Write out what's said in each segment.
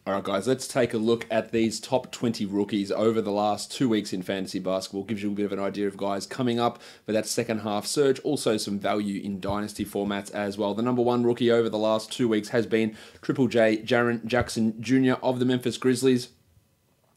All right, guys, let's take a look at these top 20 rookies over the last 2 weeks in fantasy basketball. Gives you a bit of an idea of guys coming up for that second half surge. Also, some value in dynasty formats as well. The number one rookie over the last 2 weeks has been Triple J, Jaren Jackson Jr. of the Memphis Grizzlies.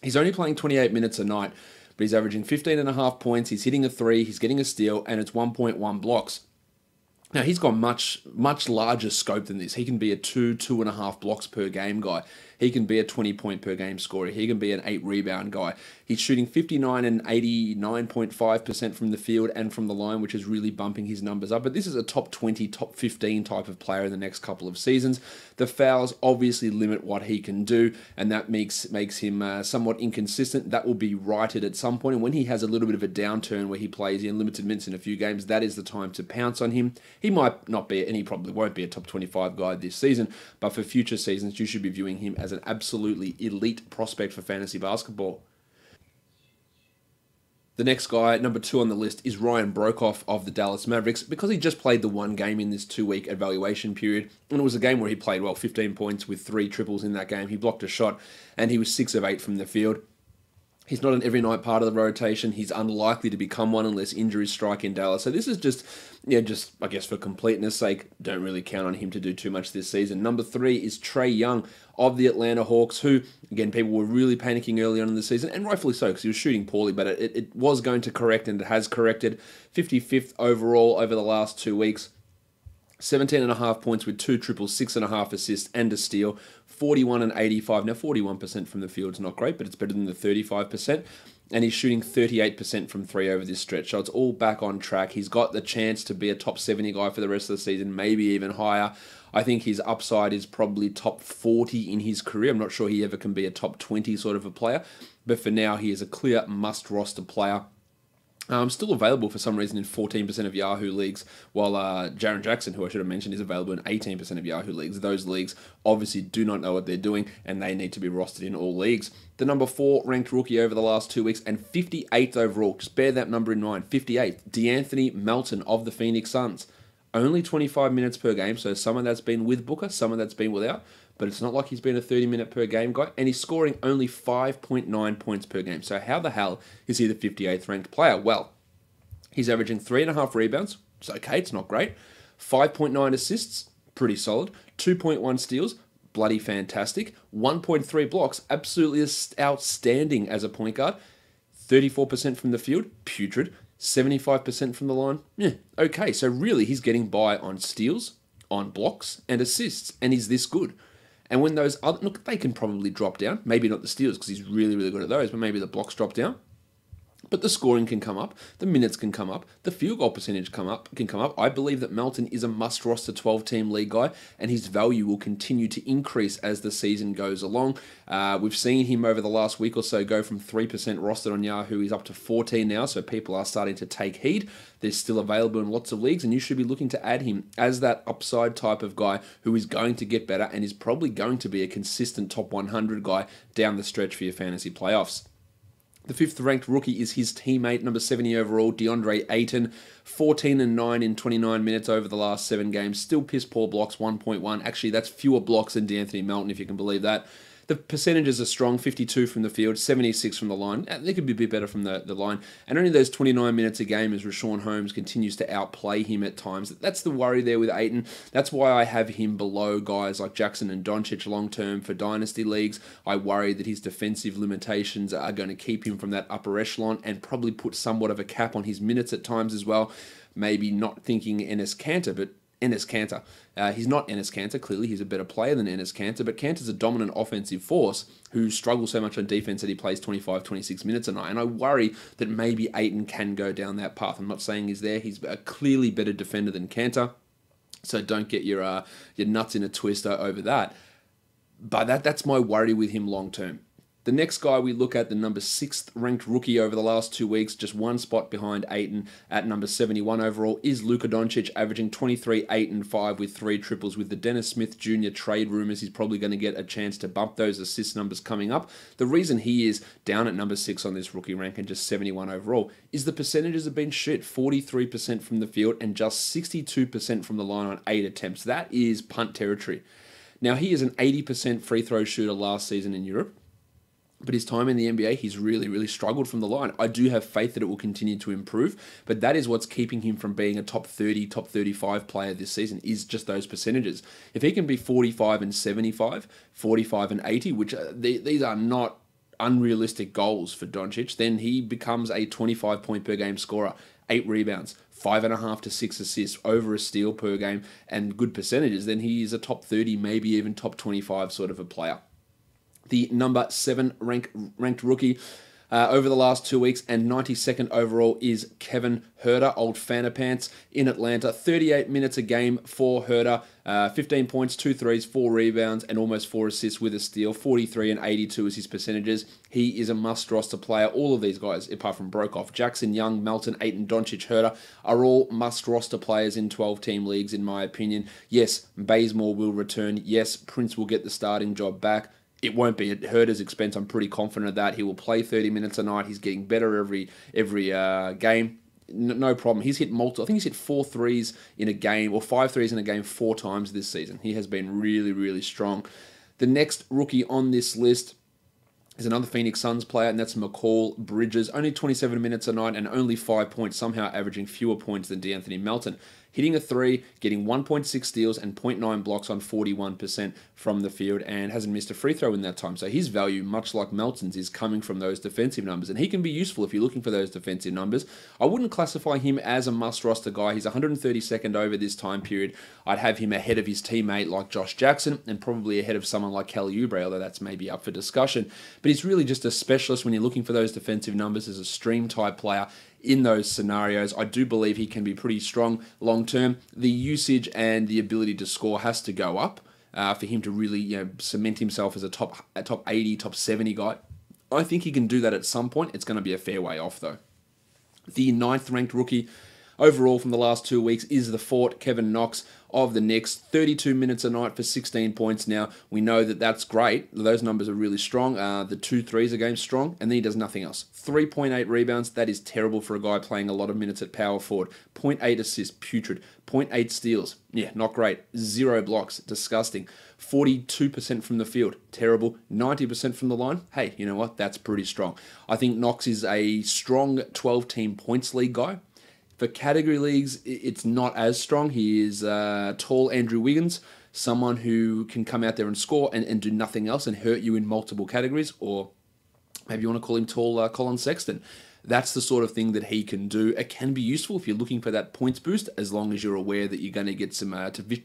He's only playing 28 minutes a night, but he's averaging 15.5 points. He's hitting a three, he's getting a steal, and it's 1.1 blocks. Now, he's got much larger scope than this. He can be a 2.5 blocks per game guy. He can be a 20-point per game scorer. He can be an 8-rebound guy. He's shooting 59 and 89.5% from the field and from the line, which is really bumping his numbers up. But this is a top 20, top 15 type of player in the next couple of seasons. The fouls obviously limit what he can do, and that makes him somewhat inconsistent. That will be righted at some point. And when he has a little bit of a downturn where he plays in limited minutes in a few games, that is the time to pounce on him. He might not be, and he probably won't be a top 25 guy this season, but for future seasons, you should be viewing him as an absolutely elite prospect for fantasy basketball. The next guy, number 2 on the list, is Ryan Broekhoff of the Dallas Mavericks, because he just played the one game in this 2-week evaluation period, and it was a game where he played, 15 points with 3 triples in that game. He blocked a shot, and he was 6 of 8 from the field. He's not an every night part of the rotation. He's unlikely to become one unless injuries strike in Dallas. So this is just I guess for completeness sake, don't really count on him to do too much this season. Number 3 is Trae Young of the Atlanta Hawks, who, again, people were really panicking early on in the season, and rightfully so, because he was shooting poorly, but it was going to correct, and it has corrected. 55th overall over the last 2 weeks. 17.5 points with 2 triples, 6.5 assists, and a steal. 41 and 85. Now, 41% from the field is not great, but it's better than the 35%. And he's shooting 38% from 3 over this stretch. So it's all back on track. He's got the chance to be a top 70 guy for the rest of the season, maybe even higher. I think his upside is probably top 40 in his career. I'm not sure he ever can be a top 20 sort of a player. But for now, he is a clear must-roster player. Still available for some reason in 14% of Yahoo leagues, while Jaren Jackson, who I should have mentioned, is available in 18% of Yahoo leagues. Those leagues obviously do not know what they're doing, and they need to be rostered in all leagues. The number 4 ranked rookie over the last 2 weeks, and 58th overall, just bear that number in mind, 58th, DeAnthony Melton of the Phoenix Suns. Only 25 minutes per game, so some of that's been with Booker, some of that's been without, but it's not like he's been a 30-minute per game guy, and he's scoring only 5.9 points per game. So how the hell is he the 58th ranked player? Well, he's averaging 3.5 rebounds. It's okay, it's not great. 5.9 assists, pretty solid. 2.1 steals, bloody fantastic. 1.3 blocks, absolutely outstanding as a point guard. 34% from the field, putrid. 75% from the line, okay. So really, he's getting by on steals, on blocks, and assists, and he's this good. And when those other, look, they can probably drop down. Maybe not the steals, because he's really, really good at those, but maybe the blocks drop down. But the scoring can come up, the minutes can come up, the field goal percentage can come up. I believe that Melton is a must-roster 12-team league guy, and his value will continue to increase as the season goes along. We've seen him over the last week or so go from 3% rostered on Yahoo. He's up to 14 now, so people are starting to take heed. They're still available in lots of leagues, and you should be looking to add him as that upside type of guy who is going to get better and is probably going to be a consistent top 100 guy down the stretch for your fantasy playoffs. The 5th ranked rookie is his teammate, number 70 overall, DeAndre Ayton. 14 and 9 in 29 minutes over the last 7 games. Still piss poor blocks, 1.1. Actually, that's fewer blocks than DeAnthony Melton, if you can believe that. The percentages are strong, 52 from the field, 76 from the line. They could be a bit better from the line. And only those 29 minutes a game as Rashawn Holmes continues to outplay him at times. That's the worry there with Ayton. That's why I have him below guys like Jackson and Doncic long-term for dynasty leagues. I worry that his defensive limitations are going to keep him from that upper echelon and probably put somewhat of a cap on his minutes at times as well. Maybe not thinking Enes Kanter, but Enes Kanter. He's not Enes Kanter. Clearly, he's a better player than Enes Kanter, but Kanter's a dominant offensive force who struggles so much on defense that he plays 25, 26 minutes a night. And I worry that maybe Ayton can go down that path. I'm not saying he's there. He's a clearly better defender than Kanter, so don't get your nuts in a twist over that. But that's my worry with him long term. The next guy we look at, the number 6th ranked rookie over the last 2 weeks, just one spot behind Ayton at number 71 overall, is Luka Doncic, averaging 23, 8, and 5 with 3 triples. With the Dennis Smith Jr. trade rumors, he's probably going to get a chance to bump those assist numbers coming up. The reason he is down at number 6 on this rookie rank and just 71 overall is the percentages have been shit. 43% from the field and just 62% from the line on 8 attempts. That is punt territory. Now, he is an 80% free throw shooter last season in Europe. But his time in the NBA, he's really, really struggled from the line. I do have faith that it will continue to improve, but that is what's keeping him from being a top 30, top 35 player this season, is just those percentages. If he can be 45 and 75, 45 and 80, which these are not unrealistic goals for Doncic, then he becomes a 25 point per game scorer, 8 rebounds, 5.5 to 6 assists, over a steal per game, and good percentages. Then he is a top 30, maybe even top 25 sort of a player. The number 7 ranked rookie over the last 2 weeks and 92nd overall is Kevin Huerter, old Fanta Pants, in Atlanta. 38 minutes a game for Huerter, 15 points, 2 threes, 4 rebounds, and almost 4 assists with a steal. 43 and 82 is his percentages. He is a must-roster player. All of these guys, apart from Brokoff, Jackson, Young, Melton, Ayton, Doncic, Huerter, are all must-roster players in 12-team leagues, in my opinion. Yes, Bazemore will return. Yes, Prince will get the starting job back. It won't be at Huerter's expense. I'm pretty confident of that. He will play 30 minutes a night. He's getting better every game. No problem. He's hit multiple. I think he's hit 4 threes in a game, or 5 threes in a game 4 times this season. He has been really, really strong. The next rookie on this list is another Phoenix Suns player, and that's Mikal Bridges. Only 27 minutes a night and only 5 points, somehow averaging fewer points than DeAnthony Melton. Hitting a 3, getting 1.6 steals and 0.9 blocks on 41% from the field, and hasn't missed a free throw in that time. So his value, much like Melton's, is coming from those defensive numbers, and he can be useful if you're looking for those defensive numbers. I wouldn't classify him as a must-roster guy. He's 132nd over this time period. I'd have him ahead of his teammate like Josh Jackson, and probably ahead of someone like Kelly Oubre, although that's maybe up for discussion. But he's really just a specialist when you're looking for those defensive numbers as a stream-type player. In those scenarios, I do believe he can be pretty strong long term. The usage and the ability to score has to go up for him to really, cement himself as a top 80, top 70 guy. I think he can do that at some point. It's going to be a fair way off though. The 9th ranked rookie overall from the last 2 weeks is the Fort, Kevin Knox of the Knicks. 32 minutes a night for 16 points. Now, we know that that's great. Those numbers are really strong. The 2 threes a game strong, and then he does nothing else. 3.8 rebounds, that is terrible for a guy playing a lot of minutes at power forward. 0.8 assists, putrid. 0.8 steals, yeah, not great. 0 blocks, disgusting. 42% from the field, terrible. 90% from the line, hey, you know what? That's pretty strong. I think Knox is a strong 12-team points league guy. For category leagues, it's not as strong. He is tall Andrew Wiggins, someone who can come out there and score and do nothing else and hurt you in multiple categories, or maybe you want to call him tall Colin Sexton. That's the sort of thing that he can do. It can be useful if you're looking for that points boost, as long as you're aware that you're going to get some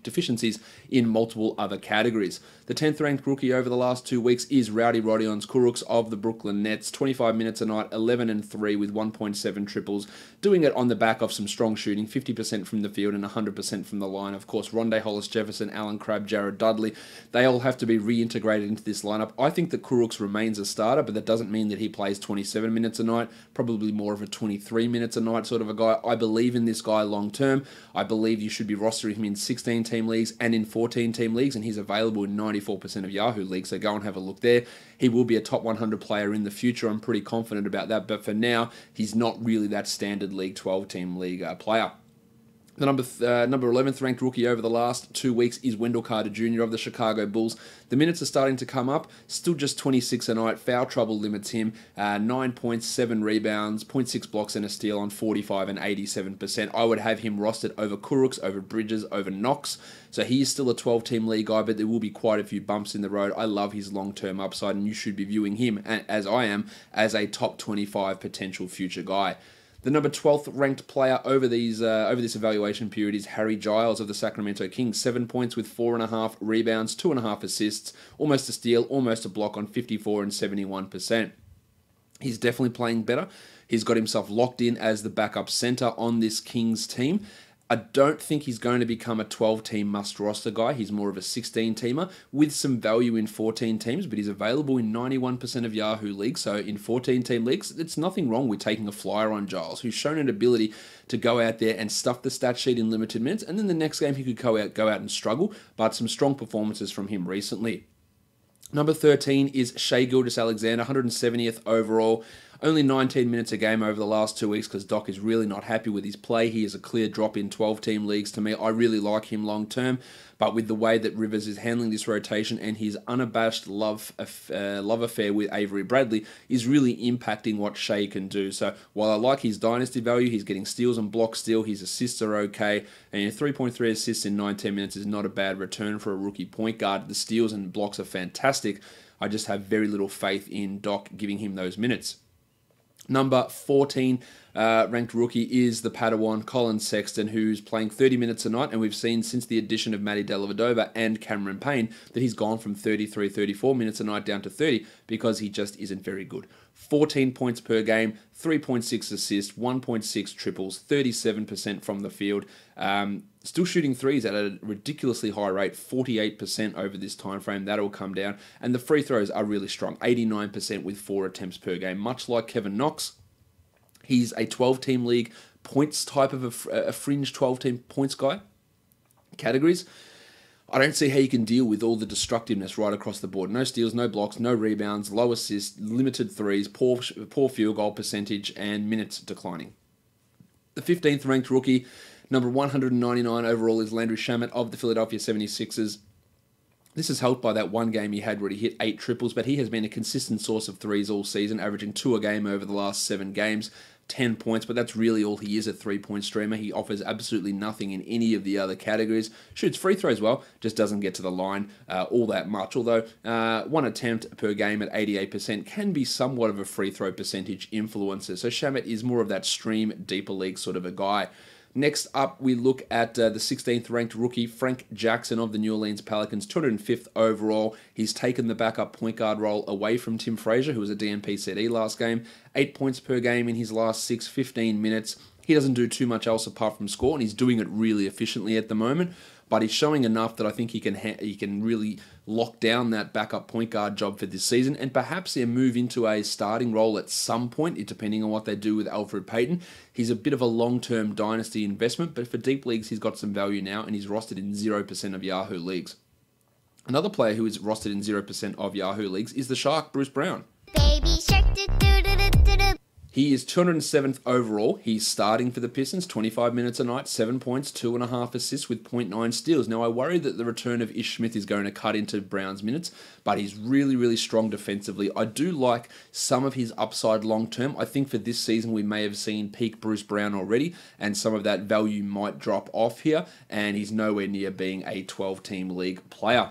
deficiencies in multiple other categories. The 10th ranked rookie over the last 2 weeks is Rowdy Rodions Kurucs of the Brooklyn Nets. 25 minutes a night, 11 and 3 with 1.7 triples. Doing it on the back of some strong shooting, 50% from the field and 100% from the line. Of course, Rondae Hollis-Jefferson, Alan Crabb, Jared Dudley, they all have to be reintegrated into this lineup. I think that Kurucs remains a starter, but that doesn't mean that he plays 27 minutes a night. Probably more of a 23 minutes a night sort of a guy. I believe in this guy long term. I believe you should be rostering him in 16-team leagues and in 14-team leagues, and he's available in 94% of Yahoo leagues, so go and have a look there. He will be a top 100 player in the future. I'm pretty confident about that, but for now, he's not really that standard league 12-team league player. The number 11th ranked rookie over the last 2 weeks is Wendell Carter Jr. of the Chicago Bulls. The minutes are starting to come up. Still just 26 a night. Foul trouble limits him. 9 points, 7 rebounds, 0.6 blocks and a steal on 45 and 87%. I would have him rostered over Kurucs, over Bridges, over Knox. So he is still a 12-team league guy, but there will be quite a few bumps in the road. I love his long-term upside, and you should be viewing him, as I am, as a top 25 potential future guy. The number 12th ranked player over this evaluation period is Harry Giles of the Sacramento Kings. 7 points with 4.5 rebounds, 2.5 assists, almost a steal, almost a block on 54 and 71%. He's definitely playing better. He's got himself locked in as the backup center on this Kings team. I don't think he's going to become a 12-team must-roster guy. He's more of a 16-teamer with some value in 14 teams, but he's available in 91% of Yahoo leagues. So in 14-team leagues, it's nothing wrong with taking a flyer on Giles, who's shown an ability to go out there and stuff the stat sheet in limited minutes, and then the next game he could go out and struggle, but some strong performances from him recently. Number 13 is Shai Gilgeous-Alexander, 170th overall. Only 19 minutes a game over the last 2 weeks because Doc is really not happy with his play. He is a clear drop in 12-team leagues to me. I really like him long term, but with the way that Rivers is handling this rotation and his unabashed love affair with Avery Bradley is really impacting what Shea can do. So while I like his dynasty value, he's getting steals and blocks still. His assists are okay, and 3.3 assists in 19 minutes is not a bad return for a rookie point guard. The steals and blocks are fantastic. I just have very little faith in Doc giving him those minutes. Number 14 ranked rookie is the Padawan Colin Sexton, who's playing 30 minutes a night, and we've seen since the addition of Matty Dellavedova and Cameron Payne that he's gone from 33, 34 minutes a night down to 30 because he just isn't very good. 14 points per game, 3.6 assists, 1.6 triples, 37% from the field. Still shooting threes at a ridiculously high rate, 48% over this time frame. That'll come down. And the free throws are really strong, 89% with 4 attempts per game. Much like Kevin Knox, he's a 12-team league points type of a fringe 12-team points guy categories. I don't see how you can deal with all the destructiveness right across the board. No steals, no blocks, no rebounds, low assists, limited threes, poor field goal percentage, and minutes declining. The 15th ranked rookie, number 199 overall, is Landry Shamet of the Philadelphia 76ers. This is helped by that one game he had where he hit 8 triples, but he has been a consistent source of threes all season, averaging 2 a game over the last 7 games. 10 points, but that's really all he is, a 3-point streamer. He offers absolutely nothing in any of the other categories. Shoots free throws well, just doesn't get to the line all that much, although 1 attempt per game at 88% can be somewhat of a free throw percentage influencer. So Shamet is more of that stream, deeper league sort of a guy. Next up, we look at the 16th ranked rookie, Frank Jackson of the New Orleans Pelicans, 205th overall. He's taken the backup point guard role away from Tim Frazier, who was a DNP CD last game. 8 points per game in his last 15 minutes. He doesn't do too much else apart from score, and he's doing it really efficiently at the moment. But he's showing enough that I think he can really lock down that backup point guard job for this season, and perhaps he'll move into a starting role at some point, depending on what they do with Alfred Payton. He's a bit of a long-term dynasty investment, but for deep leagues, he's got some value now, and he's rostered in 0% of Yahoo leagues. Another player who is rostered in 0% of Yahoo leagues is the Shark, Bruce Brown. Baby Shark, he is 207th overall. He's starting for the Pistons, 25 minutes a night, 7 points, 2.5 assists with 0.9 steals. Now, I worry that the return of Ish Smith is going to cut into Brown's minutes, but he's really, really strong defensively. I do like some of his upside long term. I think for this season, we may have seen peak Bruce Brown already, and some of that value might drop off here, and he's nowhere near being a 12-team league player.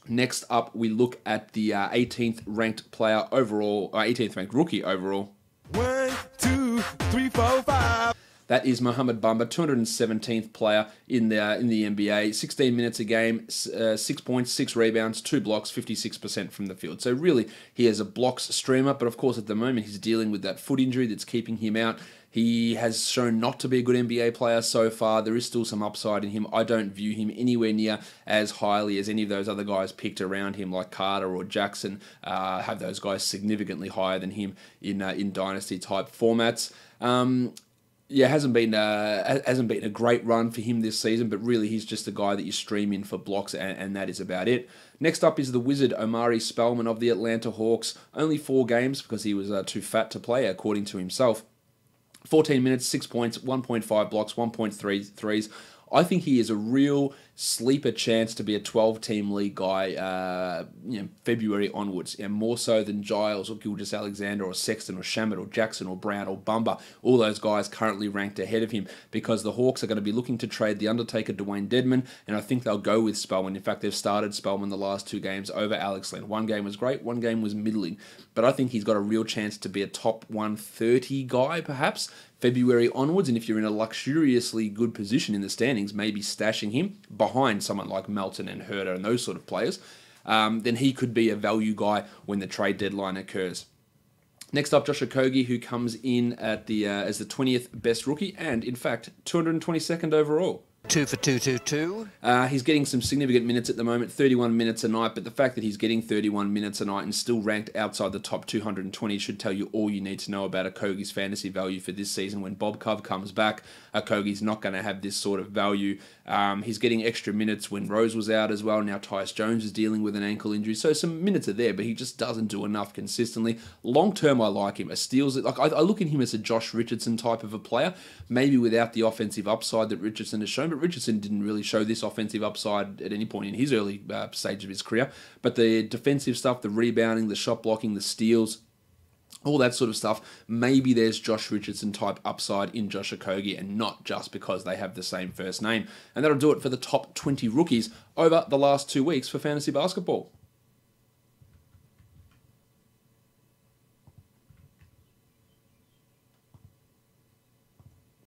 Next up, we look at the 18th ranked player overall, 18th ranked rookie overall. 1, 2, 3, 4, 5. That is Mohamed Bamba, 217th player in the NBA. 16 minutes a game, 6 points, 6 rebounds, 2 blocks, 56% from the field. So really, he is a blocks streamer, but of course at the moment he's dealing with that foot injury that's keeping him out. He has shown not to be a good NBA player so far. There is still some upside in him. I don't view him anywhere near as highly as any of those other guys picked around him, like Carter or Jackson. Have those guys significantly higher than him in dynasty type formats. Hasn't been a great run for him this season, but really he's just a guy that you stream in for blocks, and that is about it. Next up is the Wizard, Omari Spellman of the Atlanta Hawks. Only 4 games because he was too fat to play, according to himself. 14 minutes, 6 points, 1.5 blocks, 1.3 threes. I think he is a real sleeper chance to be a 12-team league guy, February onwards, more so than Giles or Gilgeous-Alexander or Sexton or Shamet or Jackson or Brown or Bumba. All those guys currently ranked ahead of him because the Hawks are going to be looking to trade the Undertaker, Dwayne Dedman, and I think they'll go with Spellman. In fact, they've started Spellman the last 2 games over Alex Len. One game was great, one game was middling, but I think he's got a real chance to be a top 130 guy, perhaps, February onwards, and if you're in a luxuriously good position in the standings, maybe stashing him behind someone like Melton and Herter and those sort of players, then he could be a value guy when the trade deadline occurs. Next up, Josh Okogie, who comes in at as the 20th best rookie, and in fact, 222nd overall. 2 for 222. He's getting some significant minutes at the moment, 31 minutes a night, but the fact that he's getting 31 minutes a night and still ranked outside the top 220 should tell you all you need to know about Okogie's fantasy value for this season. When Bob Cove comes back, Okogie's not going to have this sort of value. He's getting extra minutes when Rose was out as well. Now Tyus Jones is dealing with an ankle injury, so some minutes are there, but he just doesn't do enough consistently. Long term, I like him. A steals, like I look at him as a Josh Richardson type of a player, maybe without the offensive upside that Richardson has shown, but Richardson didn't really show this offensive upside at any point in his early stage of his career. But the defensive stuff, the rebounding, the shot blocking, the steals, all that sort of stuff, maybe there's Josh Richardson type upside in Josh Okogie, and not just because they have the same first name. And that'll do it for the top 20 rookies over the last 2 weeks for fantasy basketball.